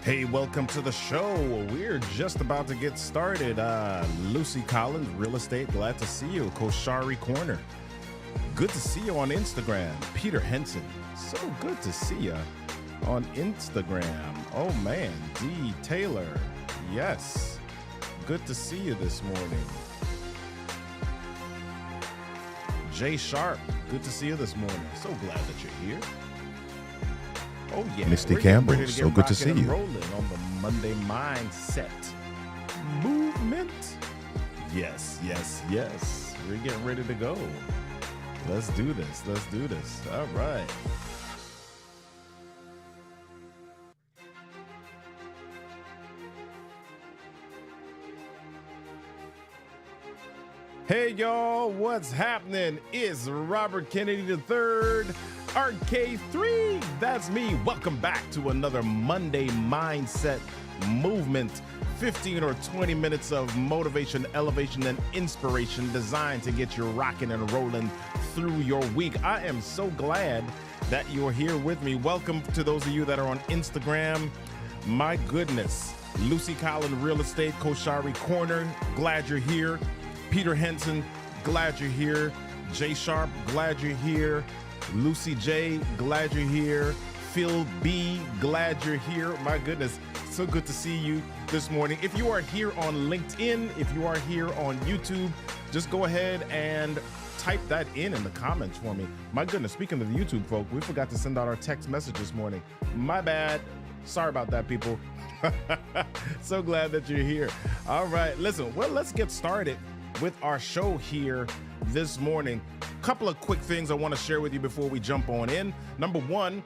Hey, welcome to the show. We're just about to get started. Lucy Collins, Real Estate, glad to see you. Koshari Corner, good to see you on Instagram. Peter Henson, so good to see you on Instagram. Oh man, D. Taylor, yes, good to see you this morning. Jay Sharp, good to see you this morning. So glad that you're here. Oh yeah, Misty we're getting Campbell, ready to so get good to rocking see and you. Rolling on the Monday Mindset Movement. Yes. We're getting ready to go. Let's do this. All right. Hey y'all, what's happening? It's Robert Kennedy III, RK3. That's me. Welcome back to another Monday Mindset Movement. 15 or 20 minutes of motivation, elevation, and inspiration designed to get you rocking and rolling through your week. I am so glad that you're here with me. Welcome to those of you that are on Instagram. My goodness, Lucy Collins, Real Estate, Koshari Corner, glad you're here. Peter Henson, glad you're here. Jay Sharp, glad you're here. Lucy J, glad you're here. Phil B, glad you're here. My goodness, so good to see you this morning. If you are here on LinkedIn, if you are here on YouTube, just go ahead and type that in the comments for me. My goodness, speaking of the YouTube folk, we forgot to send out our text message this morning. My bad. Sorry about that, people. So glad that you're here. All right, listen, well, let's get started with our show here this morning. Couple of quick things I want to share with you before we jump on in. Number one,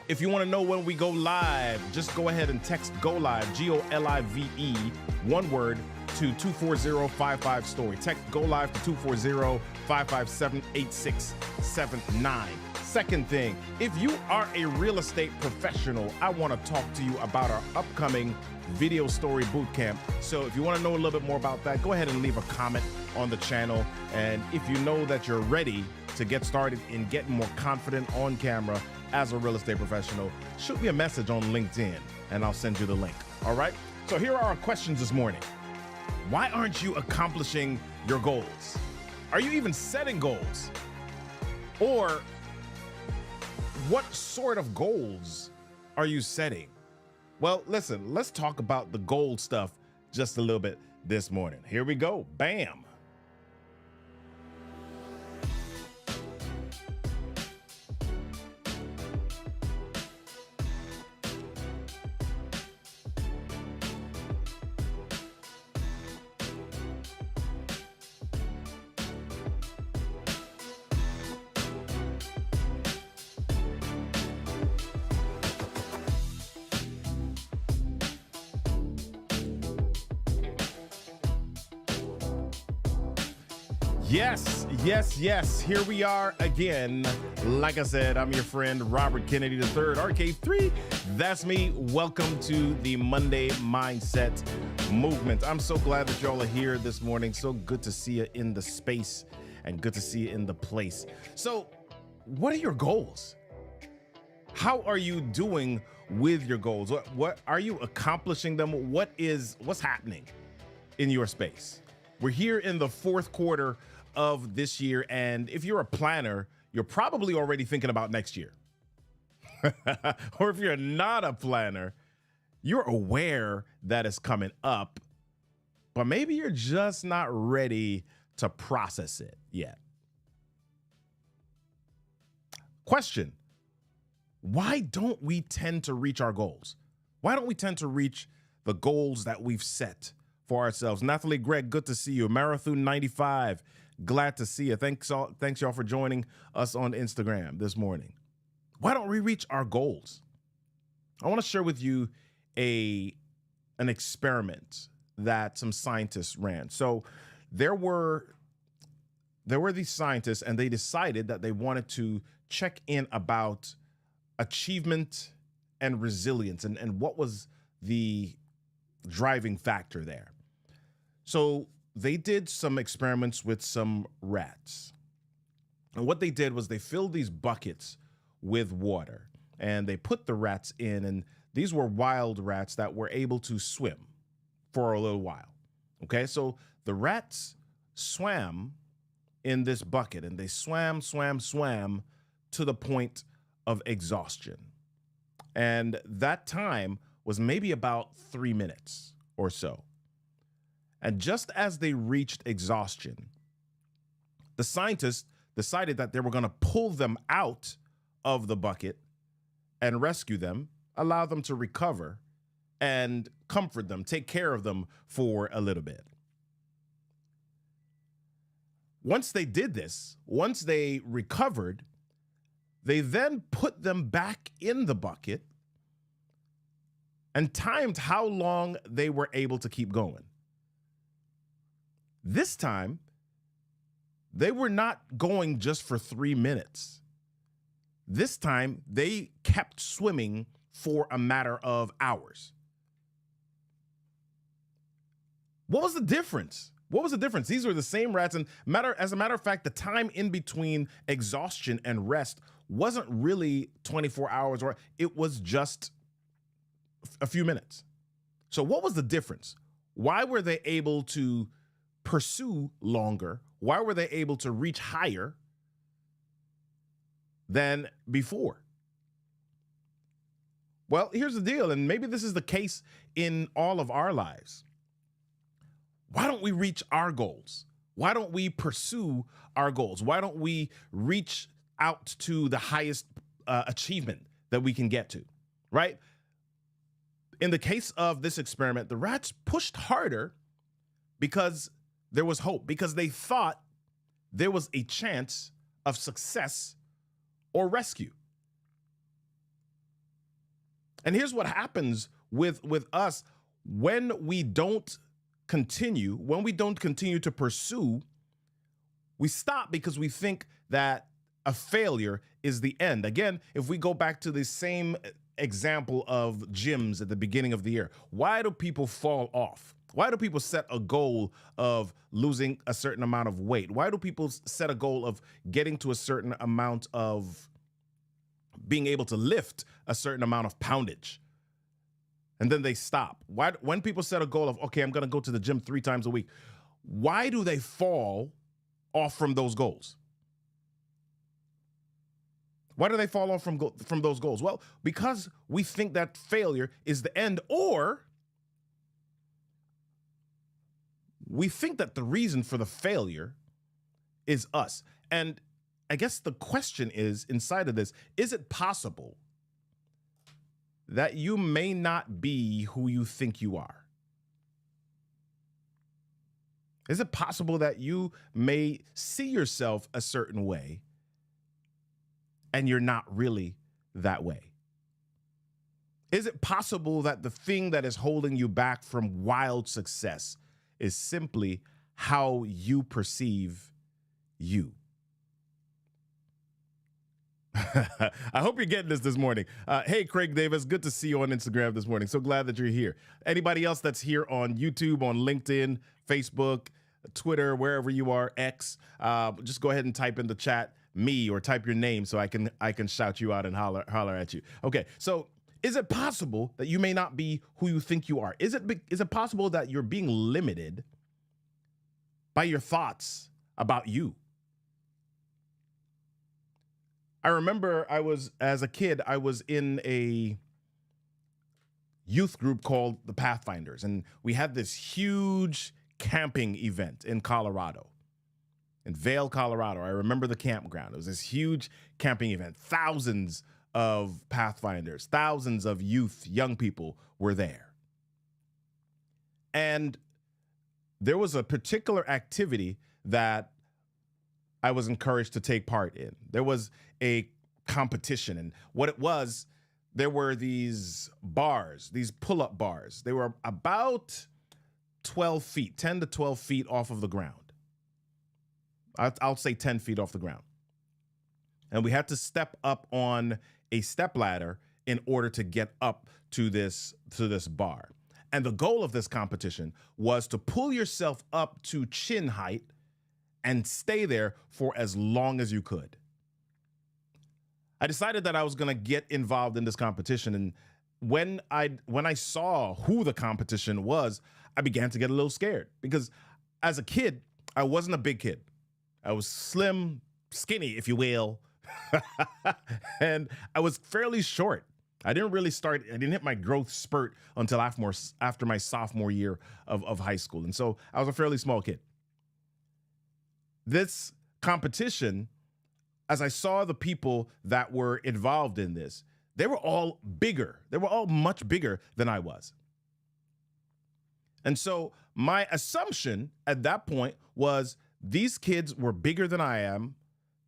if you want to know when we go live, just go ahead and text GO LIVE, GOLIVE, one word, to 240-55-STORY. Text GO LIVE to 240-557-8679. Second thing, if you are a real estate professional, I want to talk to you about our upcoming video story bootcamp. So if you want to know a little bit more about that, go ahead and leave a comment on the channel. And if you know that you're ready to get started in getting more confident on camera as a real estate professional, shoot me a message on LinkedIn and I'll send you the link. All right. So here are our questions this morning. Why aren't you accomplishing your goals? Are you even setting goals? Or what sort of goals are you setting? Well, listen, let's talk about the goal stuff just a little bit this morning. Here we go. Bam. Yes. Here we are again. Like I said, I'm your friend, Robert Kennedy III, RK3. That's me. Welcome to the Monday Mindset Movement. I'm so glad that y'all are here this morning. So good to see you in the space and good to see you in the place. So what are your goals? How are you doing with your goals? What are you accomplishing them? What's happening in your space? We're here in the fourth quarter of this year, and if you're a planner, you're probably already thinking about next year. Or if you're not a planner, you're aware that it's coming up, but maybe you're just not ready to process it yet. Question: why don't we tend to reach our goals? Why don't we tend to reach the goals that we've set for ourselves? Nathalie Gregg, good to see you. Marathon 95, glad to see you. Thanks y'all for joining us on Instagram this morning. Why don't we reach our goals? I want to share with you an experiment that some scientists ran. So there were these scientists, and they decided that they wanted to check in about achievement and resilience and what was the driving factor there. So they did some experiments with some rats. And what they did was they filled these buckets with water and they put the rats in, and these were wild rats that were able to swim for a little while. Okay, so the rats swam in this bucket and they swam to the point of exhaustion. And that time was maybe about 3 minutes or so. And just as they reached exhaustion, the scientists decided that they were going to pull them out of the bucket and rescue them, allow them to recover, and comfort them, take care of them for a little bit. Once they did this, once they recovered, they then put them back in the bucket and timed how long they were able to keep going. This time, they were not going just for 3 minutes. This time, they kept swimming for a matter of hours. What was the difference? What was the difference? These were the same rats, and as a matter of fact, the time in between exhaustion and rest wasn't really 24 hours, or it was just a few minutes. So what was the difference? Why were they able to pursue longer? Why were they able to reach higher than before? Well, here's the deal, and maybe this is the case in all of our lives. Why don't we reach our goals? Why don't we pursue our goals? Why don't we reach out to the highest achievement that we can get to, right? In the case of this experiment, the rats pushed harder because there was hope, because they thought there was a chance of success or rescue. And here's what happens with us when we don't continue to pursue. We stop because we think that a failure is the end. Again, if we go back to the same example of gyms at the beginning of the year, why do people fall off? Why do people set a goal of losing a certain amount of weight? Why do people set a goal of getting to a certain amount of being able to lift a certain amount of poundage? And then they stop. Why, when people set a goal of, okay, I'm going to go to the gym 3 times a week, why do they fall off from those goals? Why do they fall off from those goals? Well, because we think that failure is the end, or we think that the reason for the failure is us. And I guess the question is, inside of this, is it possible that you may not be who you think you are? Is it possible that you may see yourself a certain way and you're not really that way? Is it possible that the thing that is holding you back from wild success is simply how you perceive you? I hope you're getting this morning. Hey, Craig Davis, good to see you on Instagram this morning. So glad that you're here. Anybody else that's here on YouTube, on LinkedIn, Facebook, Twitter, wherever you are, X, just go ahead and type in the chat me, or type your name so I can shout you out and holler at you. Okay, so is it possible that you may not be who you think you are? Is it possible that you're being limited by your thoughts about you? I remember as a kid, I was in a youth group called the Pathfinders, and we had this huge camping event in Colorado, in Vail, Colorado. I remember the campground. It was this huge camping event. Thousands of Pathfinders, thousands of youth, young people were there. And there was a particular activity that I was encouraged to take part in. There was a competition, and what it was, there were these bars, these pull-up bars. They were about 12 feet, 10 to 12 feet off of the ground. I'll say 10 feet off the ground. And we had to step up on a step ladder in order to get up to this bar. And the goal of this competition was to pull yourself up to chin height and stay there for as long as you could. I decided that I was going to get involved in this competition, and when I saw who the competition was, I began to get a little scared because as a kid, I wasn't a big kid. I was slim, skinny, if you will. And I was fairly short. I didn't hit my growth spurt until after my sophomore year of high school. And so I was a fairly small kid. This competition, as I saw the people that were involved in this, they were all bigger. They were all much bigger than I was. And so my assumption at that point was these kids were bigger than I am.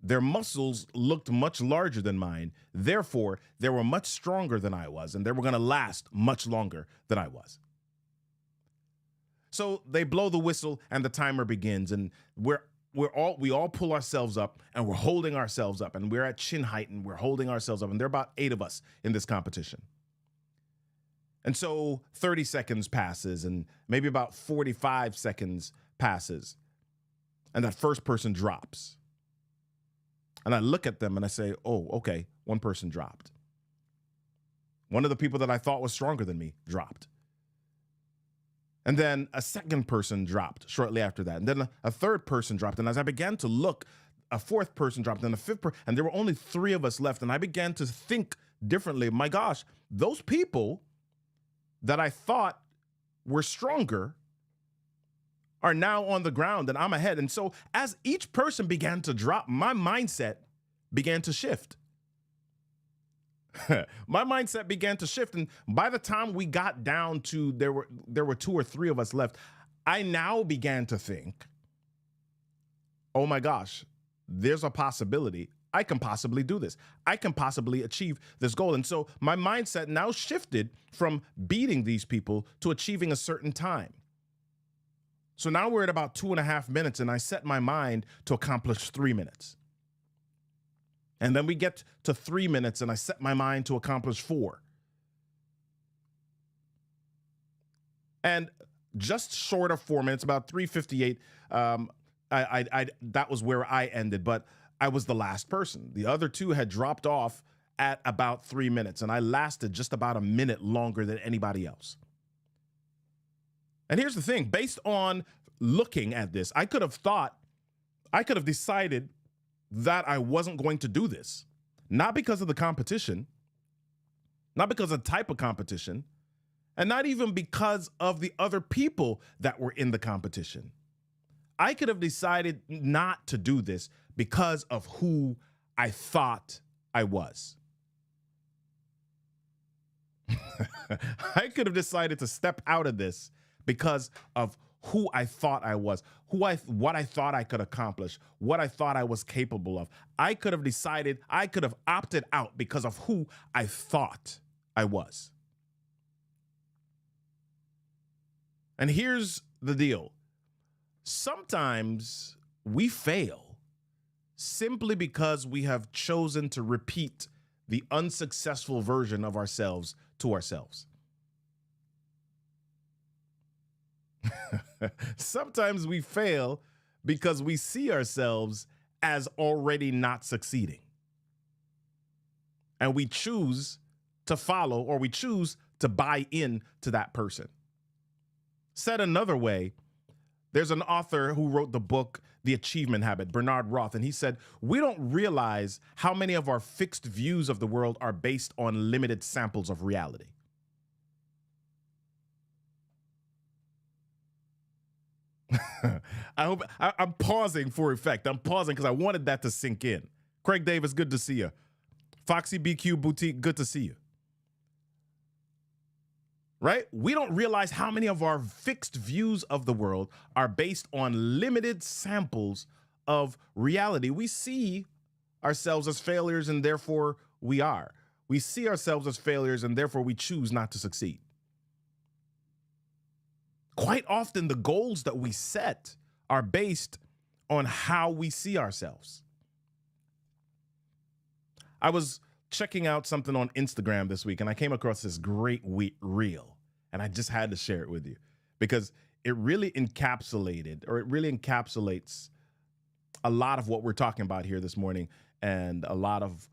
Their muscles looked much larger than mine. Therefore, they were much stronger than I was, and they were going to last much longer than I was. So they blow the whistle and the timer begins, and we all pull ourselves up and we're holding ourselves up, and we're at chin height and we're holding ourselves up, and there are about 8 of us in this competition. And so 30 seconds passes and maybe about 45 seconds passes, and that first person drops. And I look at them and I say, oh, okay, one person dropped. One of the people that I thought was stronger than me dropped. And then a second person dropped shortly after that. And then a third person dropped. And as I began to look, a fourth person dropped, and a fifth person, and there were only 3 of us left. And I began to think differently. My gosh, those people that I thought were stronger are now on the ground and I'm ahead. And so as each person began to drop, my mindset began to shift. My mindset began to shift. And by the time we got down to there were 2 or 3 of us left, I now began to think, oh my gosh, there's a possibility I can possibly do this. I can possibly achieve this goal. And so my mindset now shifted from beating these people to achieving a certain time. So now we're at about 2.5 minutes, and I set my mind to accomplish 3 minutes. And then we get to 3 minutes, and I set my mind to accomplish 4. And just short of 4 minutes, about 3:58, that was where I ended, but I was the last person. The other 2 had dropped off at about 3 minutes, and I lasted just about a minute longer than anybody else. And here's the thing, based on looking at this, I could have decided that I wasn't going to do this. Not because of the competition, not because of the type of competition, and not even because of the other people that were in the competition. I could have decided not to do this because of who I thought I was. I could have decided to step out of this because of who I thought I was, what I thought I could accomplish, what I thought I was capable of. I could have opted out because of who I thought I was. And here's the deal. Sometimes we fail simply because we have chosen to repeat the unsuccessful version of ourselves to ourselves. Sometimes we fail because we see ourselves as already not succeeding. And we choose to follow, or we choose to buy in to that person. Said another way, there's an author who wrote the book, The Achievement Habit, Bernard Roth, and he said, we don't realize how many of our fixed views of the world are based on limited samples of reality. I'm pausing for effect. I'm pausing because I wanted that to sink in. Craig Davis, good to see you. Foxy BQ Boutique, good to see you. Right? We don't realize how many of our fixed views of the world are based on limited samples of reality. We see ourselves as failures, and therefore we are. We see ourselves as failures, and therefore we choose not to succeed. Quite often, the goals that we set are based on how we see ourselves. I was checking out something on Instagram this week, and I came across this great reel, and I just had to share it with you because it really encapsulates a lot of what we're talking about here this morning, and a lot of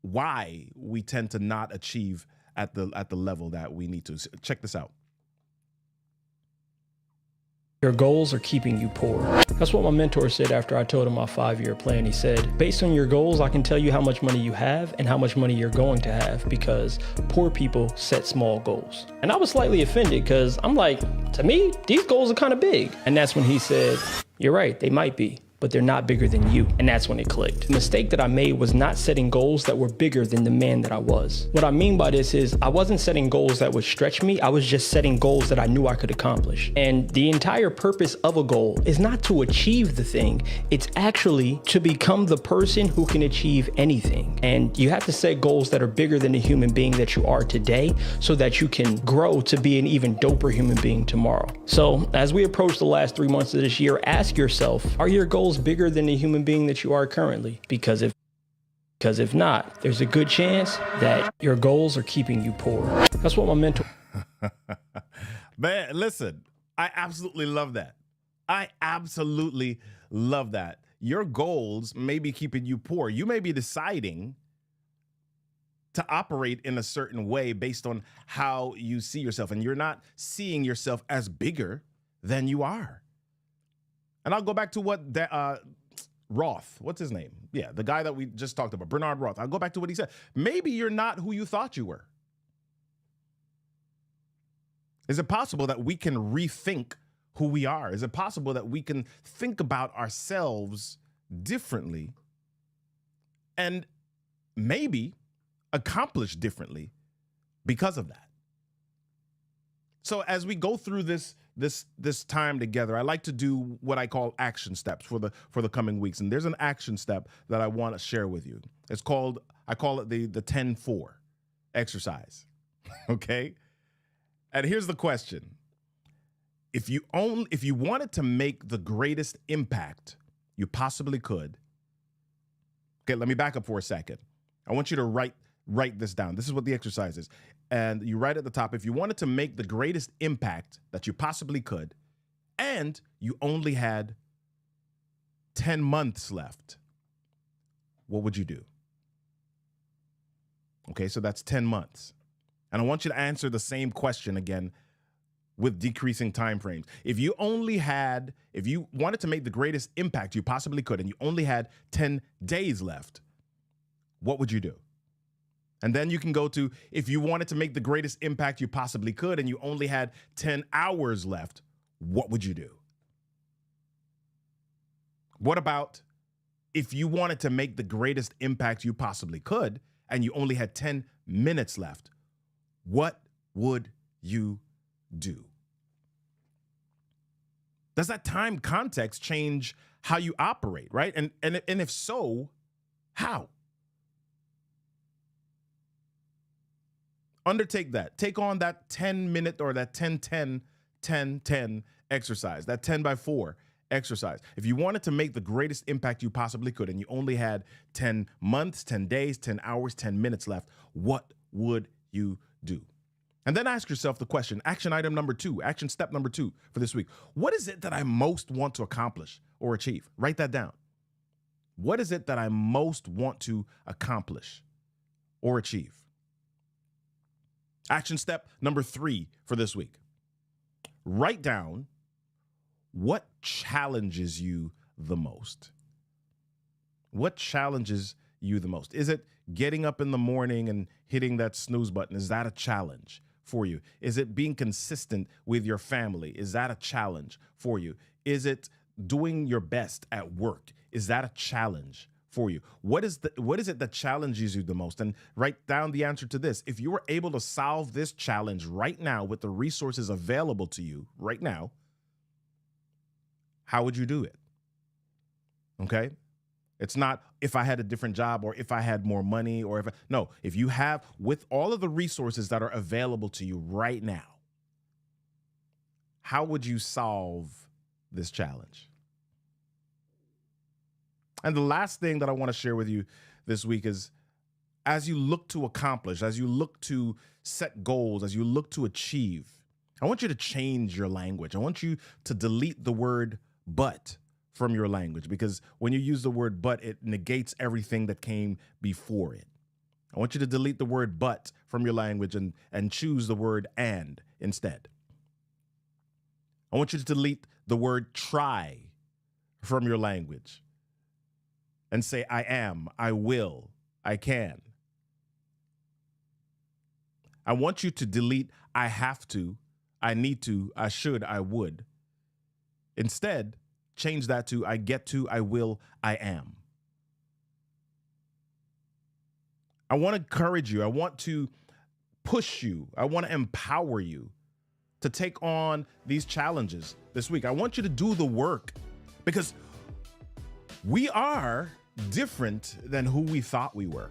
why we tend to not achieve at the level that we need to. Check this out. Your goals are keeping you poor. That's what my mentor said after I told him my 5-year plan. He said, based on your goals, I can tell you how much money you have and how much money you're going to have, because poor people set small goals. And I was slightly offended because I'm like, to me, these goals are kind of big. And that's when he said, you're right, they might be, but they're not bigger than you. And that's when it clicked. The mistake that I made was not setting goals that were bigger than the man that I was. What I mean by this is I wasn't setting goals that would stretch me. I was just setting goals that I knew I could accomplish. And the entire purpose of a goal is not to achieve the thing. It's actually to become the person who can achieve anything. And you have to set goals that are bigger than the human being that you are today so that you can grow to be an even doper human being tomorrow. So as we approach the last 3 months of this year, ask yourself, are your goals bigger than the human being that you are currently? Because if not, there's a good chance that your goals are keeping you poor. That's what my mentor. Man, listen, I absolutely love that. I absolutely love that. Your goals may be keeping you poor. You may be deciding to operate in a certain way based on how you see yourself, and you're not seeing yourself as bigger than you are. And I'll go back to what Roth, what's his name? Yeah, the guy that we just talked about, Bernard Roth. I'll go back to what he said. Maybe you're not who you thought you were. Is it possible that we can rethink who we are? Is it possible that we can think about ourselves differently and maybe accomplish differently because of that? So as we go through this time together, I like to do what I call action steps for the coming weeks. And there's an action step that I want to share with you. I call it the 10-4 exercise. Okay? And here's the question. If you wanted to make the greatest impact you possibly could. Okay, let me back up for a second. I want you to write this down. This is what the exercise is. And you write at the top, if you wanted to make the greatest impact that you possibly could, and you only had 10 months left, what would you do? Okay, so that's 10 months. And I want you to answer the same question again with decreasing time frames. If you wanted to make the greatest impact you possibly could, and you only had 10 days left, what would you do? And then you can go to, if you wanted to make the greatest impact you possibly could and you only had 10 hours left, what would you do? What about if you wanted to make the greatest impact you possibly could and you only had 10 minutes left, what would you do? Does that time context change how you operate, right? And if so, how? Undertake that. Take on that 10-minute or that 10-10-10-10 exercise, that 10x4 exercise. If you wanted to make the greatest impact you possibly could and you only had 10 months, 10 days, 10 hours, 10 minutes left, what would you do? And then ask yourself the question, action step number 2 for this week. What is it that I most want to accomplish or achieve? Write that down. What is it that I most want to accomplish or achieve? Action step number 3 for this week. Write down what challenges you the most. What challenges you the most? Is it getting up in the morning and hitting that snooze button? Is that a challenge for you? Is it being consistent with your family? Is that a challenge for you? Is it doing your best at work? Is that a challenge for you? What is it that challenges you the most? And write down the answer to this. If you were able to solve this challenge right now with the resources available to you right now, how would you do it? Okay? It's not if I had a different job or if I had more money or if you have, with all of the resources that are available to you right now, how would you solve this challenge? And the last thing that I want to share with you this week is, as you look to accomplish, as you look to set goals, as you look to achieve, I want you to change your language. I want you to delete the word but from your language, because when you use the word but, it negates everything that came before it. I want you to delete the word but from your language and choose the word and instead. I want you to delete the word try from your language and say, I am, I will, I can. I want you to delete I have to, I need to, I should, I would. Instead, change that to I get to, I will, I am. I want to encourage you. I want to push you. I want to empower you to take on these challenges this week. I want you to do the work because we are different than who we thought we were.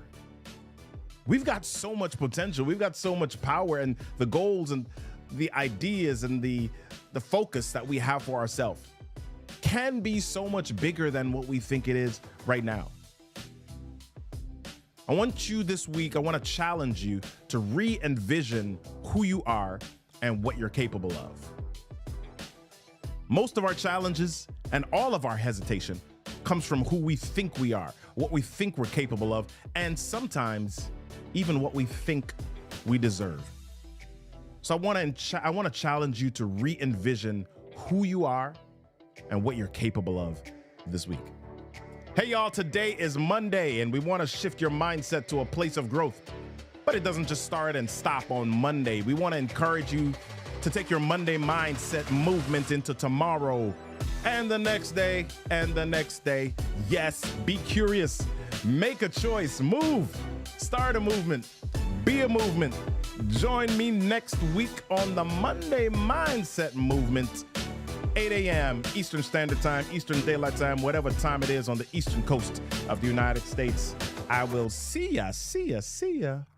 We've got so much potential. We've got so much power, and the goals and the ideas and the focus that we have for ourselves can be so much bigger than what we think it is right now. I want you this week, I want to challenge you to re-envision who you are and what you're capable of. Most of our challenges and all of our hesitation comes from who we think we are, what we think we're capable of, and sometimes even what we think we deserve. So I want to challenge you to re-envision who you are and what you're capable of this week. Hey y'all, today is Monday and we want to shift your mindset to a place of growth. But it doesn't just start and stop on Monday. We want to encourage you to take your Monday mindset movement into tomorrow and the next day and the next day. Yes, be curious, make a choice, move, start a movement, be a movement. Join me next week on the Monday Mindset Movement, 8 a.m. Eastern Standard Time, Eastern Daylight Time, whatever time it is on the eastern coast of the United States. I will see ya.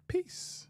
Peace.